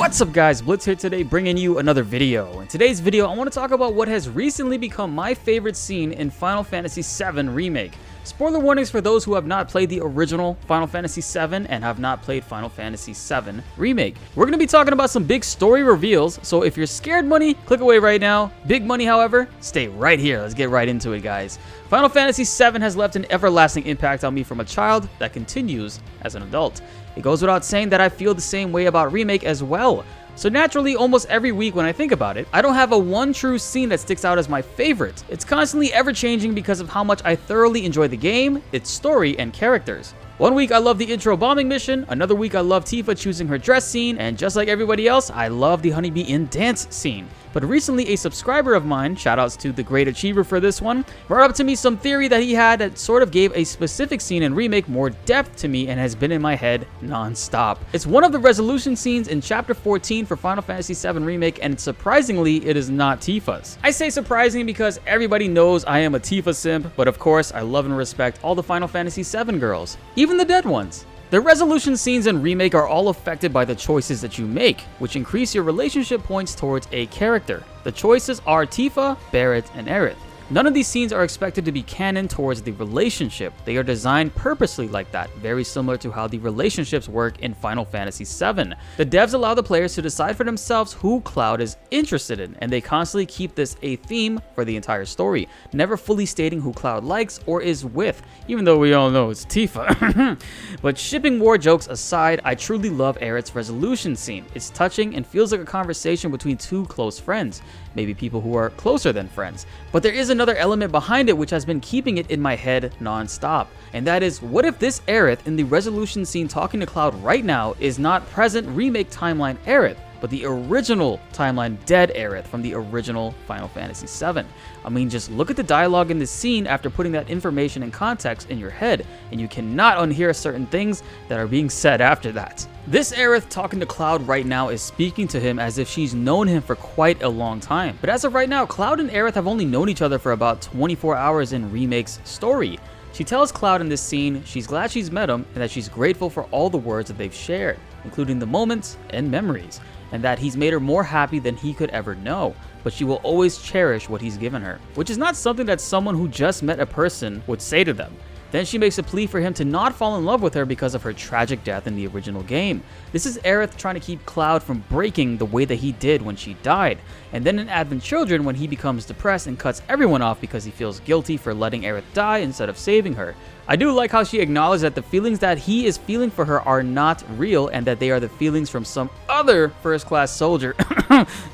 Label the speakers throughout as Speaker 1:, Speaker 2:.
Speaker 1: What's up guys, BltzZ here today bringing you another video. In today's video, I want to talk about what has recently become my favorite scene in Final Fantasy VII Remake. Spoiler warnings for those who have not played the original Final Fantasy VII and have not played Final Fantasy VII Remake. We're going to be talking about some big story reveals, so if you're scared money, click away right now. Big money, however, stay right here. Let's get right into it, guys. Final Fantasy VII has left an everlasting impact on me from a child that continues as an adult. It goes without saying that I feel the same way about Remake as well. So naturally, almost every week when I think about it, I don't have a one true scene that sticks out as my favorite. It's constantly ever changing because of how much I thoroughly enjoy the game, its story, and characters. One week I love the intro bombing mission, another week I love Tifa choosing her dress scene, and just like everybody else, I love the Honeybee in dance scene. But recently a subscriber of mine, shoutouts to TheGreatAchiever for this one, brought up to me some theory that he had that sort of gave a specific scene in Remake more depth to me and has been in my head non-stop. It's one of the resolution scenes in Chapter 14 for Final Fantasy VII Remake, and surprisingly, it is not Tifa's. I say surprising because everybody knows I am a Tifa simp, but of course, I love and respect all the Final Fantasy VII girls, even the dead ones. The resolution scenes in Remake are all affected by the choices that you make, which increase your relationship points towards a character. The choices are Tifa, Barret, and Aerith. None of these scenes are expected to be canon towards the relationship. They are designed purposely like that, very similar to how the relationships work in Final Fantasy VII. The devs allow the players to decide for themselves who Cloud is interested in, and they constantly keep this a theme for the entire story, never fully stating who Cloud likes or is with, even though we all know it's Tifa. But shipping war jokes aside, I truly love Aerith's resolution scene. It's touching and feels like a conversation between two close friends, maybe people who are closer than friends. But there is another element behind it which has been keeping it in my head non-stop, and that is, what if this Aerith in the resolution scene talking to Cloud right now is not present Remake timeline Aerith, but the original timeline dead Aerith from the original Final Fantasy VII. I mean, just look at the dialogue in this scene after putting that information in context in your head, and you cannot unhear certain things that are being said after that. This Aerith talking to Cloud right now is speaking to him as if she's known him for quite a long time. But as of right now, Cloud and Aerith have only known each other for about 24 hours in Remake's story. She tells Cloud in this scene she's glad she's met him and that she's grateful for all the words that they've shared, including the moments and memories, and that he's made her more happy than he could ever know, but she will always cherish what he's given her, which is not something that someone who just met a person would say to them. Then she makes a plea for him to not fall in love with her because of her tragic death in the original game. This is Aerith trying to keep Cloud from breaking the way that he did when she died. And then in Advent Children, when he becomes depressed and cuts everyone off because he feels guilty for letting Aerith die instead of saving her. I do like how she acknowledged that the feelings that he is feeling for her are not real and that they are the feelings from some other first-class soldier.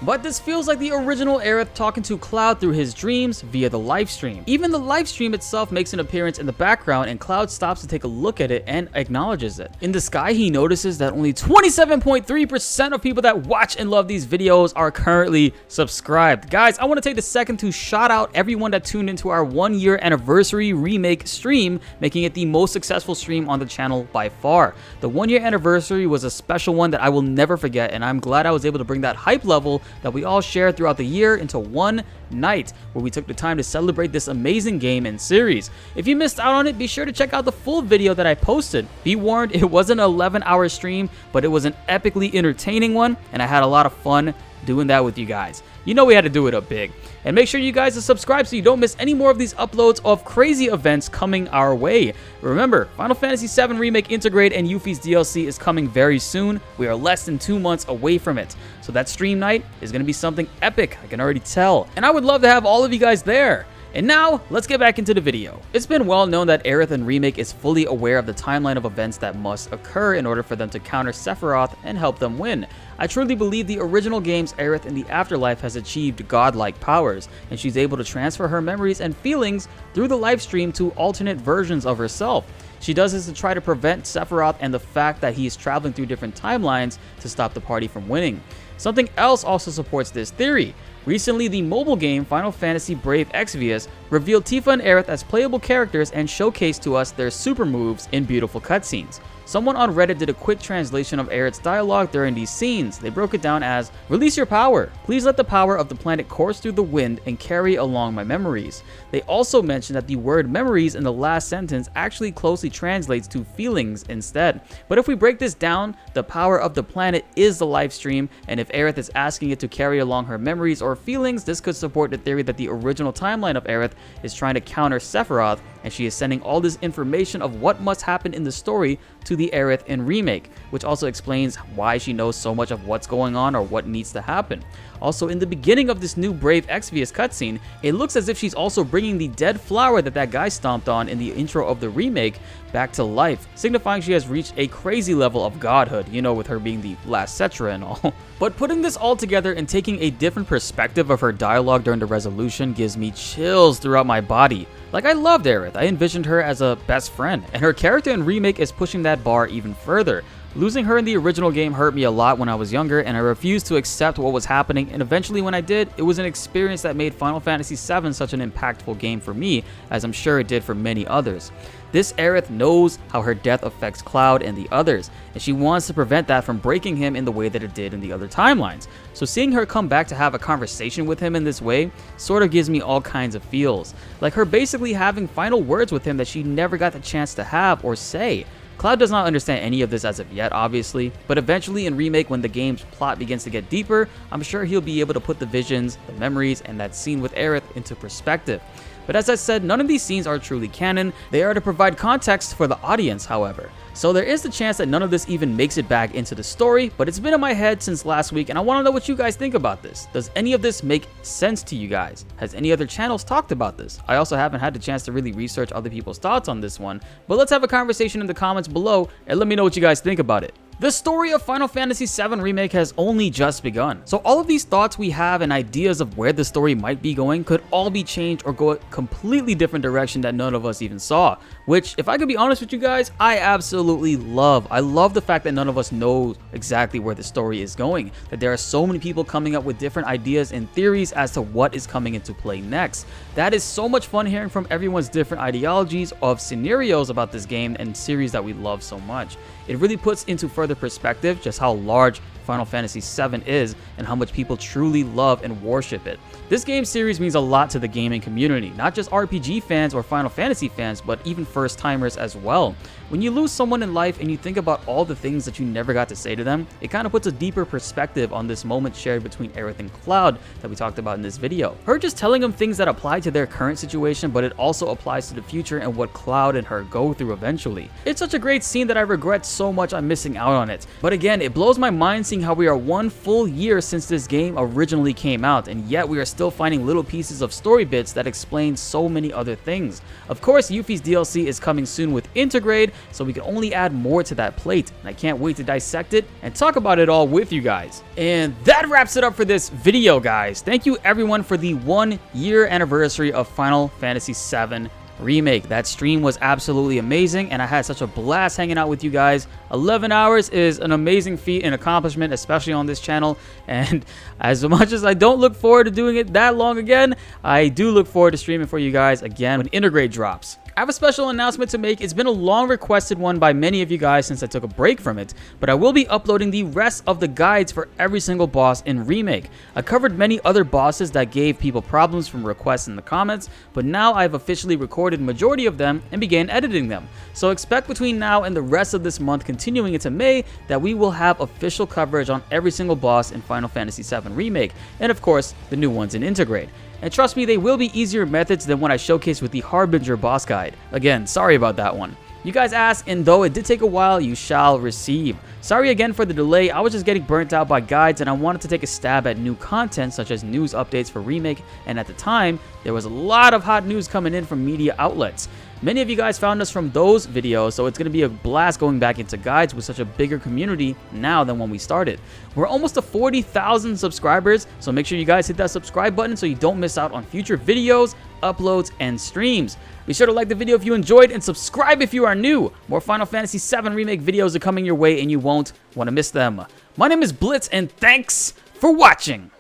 Speaker 1: But this feels like the original Aerith talking to Cloud through his dreams via the livestream. Even the livestream itself makes an appearance in the background, and Cloud stops to take a look at it and acknowledges it. In the sky, he notices that only 27.3% of people that watch and love these videos are currently subscribed. Guys, I want to take a second to shout out everyone that tuned into our 1-year anniversary Remake stream, making it the most successful stream on the channel by far. The 1-year anniversary was a special one that I will never forget, and I'm glad I was able to bring that hype level that we all shared throughout the year into one night where we took the time to celebrate this amazing game and series. If you missed out on it, be sure to check out the full video that I posted. Be warned, it wasn't an 11-hour stream, but it was an epically entertaining one, and I had a lot of fun doing that with you guys. You know we had to do it up big. And make sure you guys are subscribed so you don't miss any more of these uploads of crazy events coming our way. Remember, Final Fantasy VII Remake Integrate and Yuffie's DLC is coming very soon. We are less than 2 months away from it. So that stream night is going to be something epic, I can already tell. And I would love to have all of you guys there. And now, let's get back into the video. It's been well known that Aerith in Remake is fully aware of the timeline of events that must occur in order for them to counter Sephiroth and help them win. I truly believe the original game's Aerith in the afterlife has achieved godlike powers, and she's able to transfer her memories and feelings through the livestream to alternate versions of herself. She does this to try to prevent Sephiroth and the fact that he is traveling through different timelines to stop the party from winning. Something else also supports this theory. Recently, the mobile game Final Fantasy Brave Exvius revealed Tifa and Aerith as playable characters and showcased to us their super moves in beautiful cutscenes. Someone on Reddit did a quick translation of Aerith's dialogue during these scenes. They broke it down as, "Release your power. Please let the power of the planet course through the wind and carry along my memories." They also mentioned that the word memories in the last sentence actually closely translates to feelings instead. But if we break this down, the power of the planet is the live stream, and if Aerith is asking it to carry along her memories or feelings, this could support the theory that the original timeline of Aerith is trying to counter Sephiroth, and she is sending all this information of what must happen in the story to the Aerith in Remake, which also explains why she knows so much of what's going on or what needs to happen. Also, in the beginning of this new Brave Exvius cutscene, it looks as if she's also bringing the dead flower that guy stomped on in the intro of the remake back to life, signifying she has reached a crazy level of godhood, you know, with her being the last Cetra and all. But putting this all together and taking a different perspective of her dialogue during the resolution gives me chills throughout my body. Like, I loved Aerith. I envisioned her as a best friend, and her character in Remake is pushing that bar even further. Losing her in the original game hurt me a lot when I was younger, and I refused to accept what was happening, and eventually when I did, it was an experience that made Final Fantasy VII such an impactful game for me, as I'm sure it did for many others. This Aerith knows how her death affects Cloud and the others, and she wants to prevent that from breaking him in the way that it did in the other timelines. So seeing her come back to have a conversation with him in this way sort of gives me all kinds of feels, like her basically having final words with him that she never got the chance to have or say. Cloud does not understand any of this as of yet, obviously, but eventually in Remake, when the game's plot begins to get deeper, I'm sure he'll be able to put the visions, the memories, and that scene with Aerith into perspective. But as I said, none of these scenes are truly canon. They are to provide context for the audience, however. So there is the chance that none of this even makes it back into the story, but it's been in my head since last week, and I want to know what you guys think about this. Does any of this make sense to you guys? Has any other channels talked about this? I also haven't had the chance to really research other people's thoughts on this one, but let's have a conversation in the comments below and let me know what you guys think about it. The story of Final Fantasy VII Remake has only just begun, so all of these thoughts we have and ideas of where the story might be going could all be changed or go a completely different direction that none of us even saw, which, if I could be honest with you guys, I absolutely love. I love the fact that none of us know exactly where the story is going, that there are so many people coming up with different ideas and theories as to what is coming into play next. That is so much fun hearing from everyone's different ideologies of scenarios about this game and series that we love so much. It really puts into further perspective just how large Final Fantasy VII is and how much people truly love and worship it. This game series means a lot to the gaming community, not just RPG fans or Final Fantasy fans, but even first timers as well. When you lose someone in life and you think about all the things that you never got to say to them, it kind of puts a deeper perspective on this moment shared between Aerith and Cloud that we talked about in this video. Her just telling them things that apply to their current situation, but it also applies to the future and what Cloud and her go through eventually. It's such a great scene that I regret so much I'm missing out on it. But again, it blows my mind seeing how we are 1 full year since this game originally came out, and yet we are still finding little pieces of story bits that explain so many other things. Of course, Yuffie's DLC is coming soon with Intergrade, so we can only add more to that plate, and I can't wait to dissect it and talk about it all with you guys. And that wraps it up for this video, guys. Thank you everyone for the 1 year anniversary of Final Fantasy VII Remake. That stream was absolutely amazing, and I had such a blast hanging out with you guys. 11 hours is an amazing feat and accomplishment, especially on this channel, and as much as I don't look forward to doing it that long again, I do look forward to streaming for you guys again when Intergrade drops. I have a special announcement to make. It's been a long requested one by many of you guys since I took a break from it, but I will be uploading the rest of the guides for every single boss in Remake. I covered many other bosses that gave people problems from requests in the comments, but now I've officially recorded majority of them and began editing them. So expect between now and the rest of this month, continuing into May, that we will have official coverage on every single boss in Final Fantasy VII Remake, and of course, the new ones in Intergrade. And trust me, they will be easier methods than what I showcased with the Harbinger boss guide. Again, sorry about that one. You guys asked, and though it did take a while, you shall receive. Sorry again for the delay. I was just getting burnt out by guides, and I wanted to take a stab at new content such as news updates for Remake, and at the time, there was a lot of hot news coming in from media outlets. Many of you guys found us from those videos, so it's going to be a blast going back into guides with such a bigger community now than when we started. We're almost to 40,000 subscribers, so make sure you guys hit that subscribe button so you don't miss out on future videos, uploads, and streams. Be sure to like the video if you enjoyed and subscribe if you are new. More Final Fantasy VII Remake videos are coming your way and you won't want to miss them. My name is BltzZ, and thanks for watching.